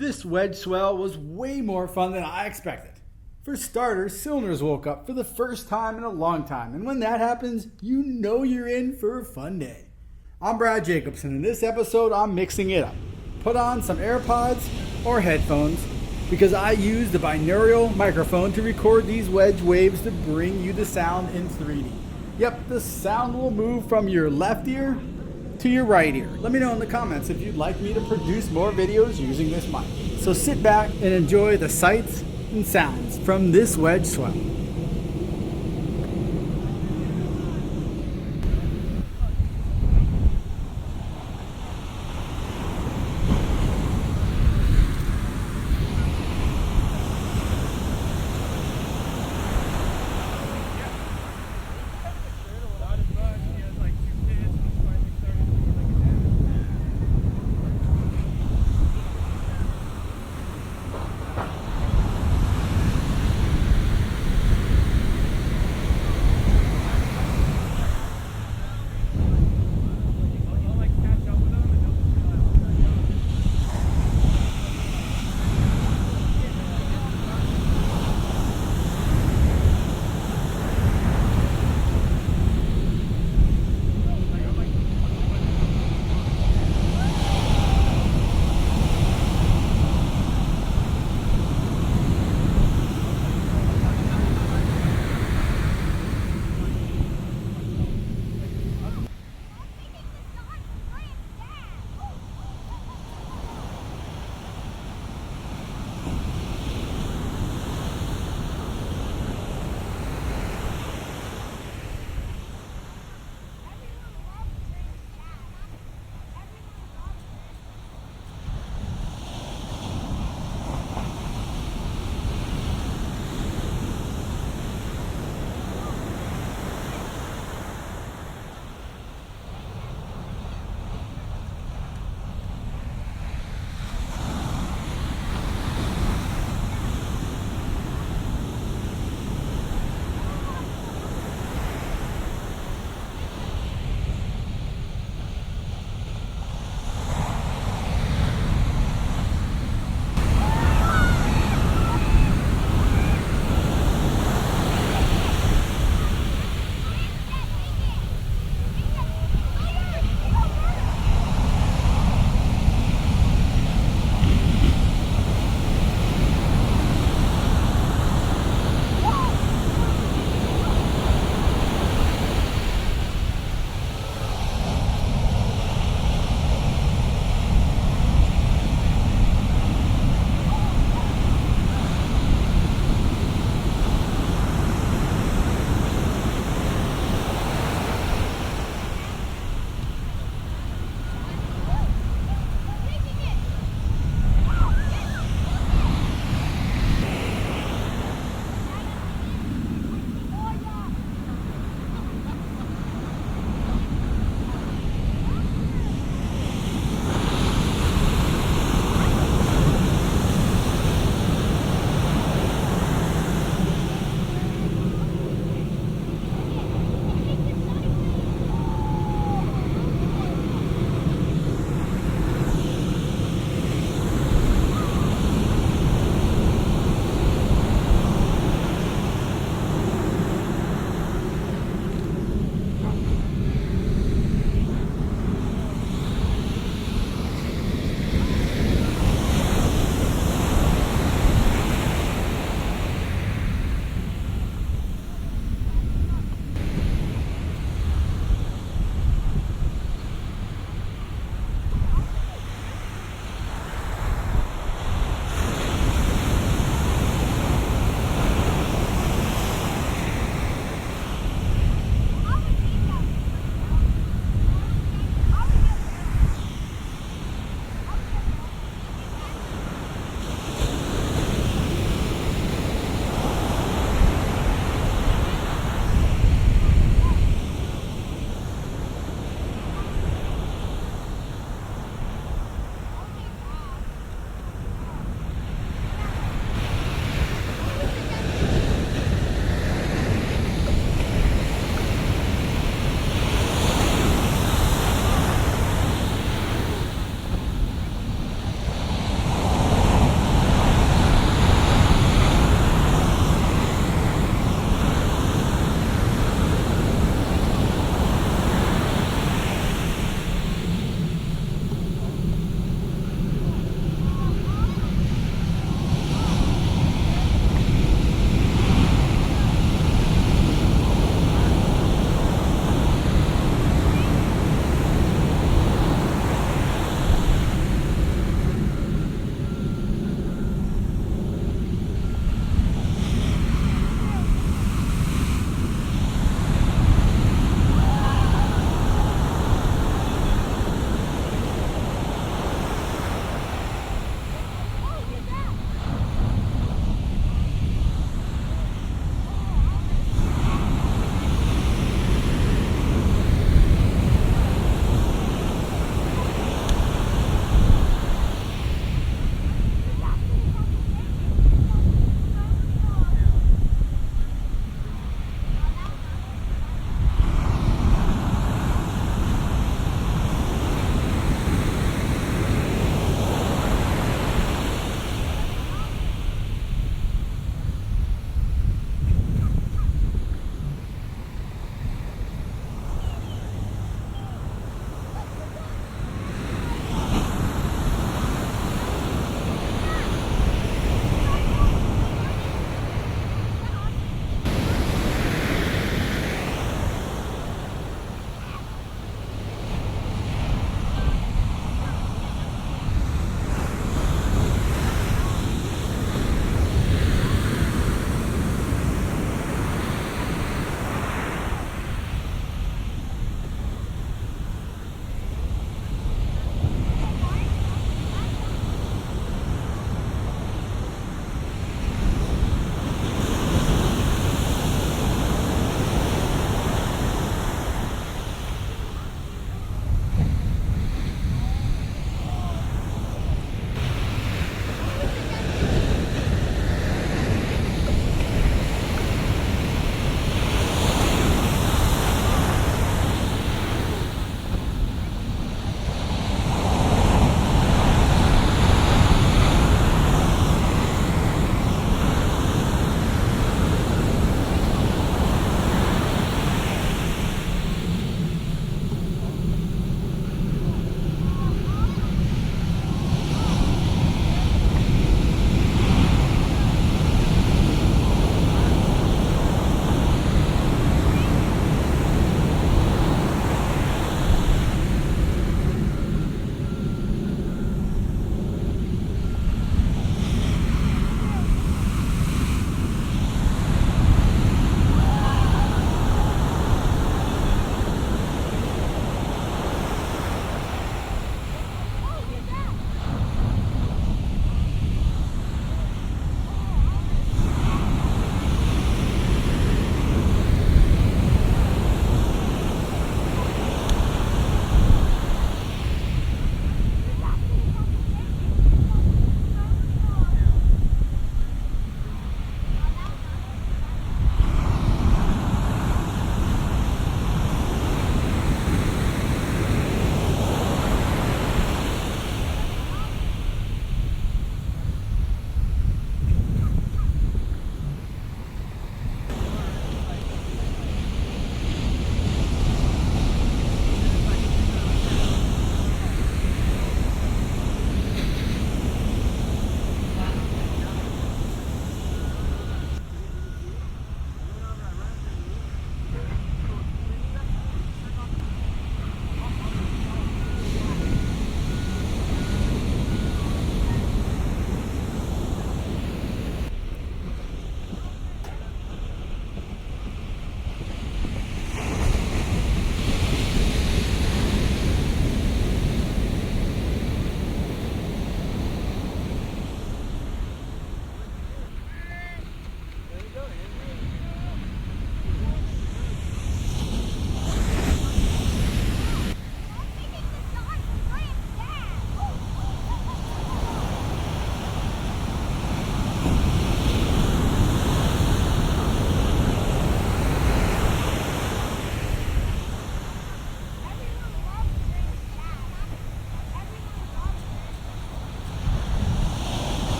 This wedge swell was way more fun than I expected. For starters, cylinders woke up for the first time in a long time, and when that happens, you know you're in for a fun day. I'm Brad Jacobson, and in this episode, I'm mixing it up. Put on some AirPods or headphones, because I use the binaural microphone to record these wedge waves to bring you the sound in 3D. Yep, the sound will move from your left ear to your right ear. Let me know in the comments if you'd like me to produce more videos using this mic. So sit back and enjoy the sights and sounds from this wedge swell.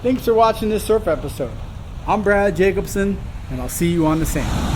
Thanks for watching this surf episode. I'm Brad Jacobson, and I'll see you on the sand.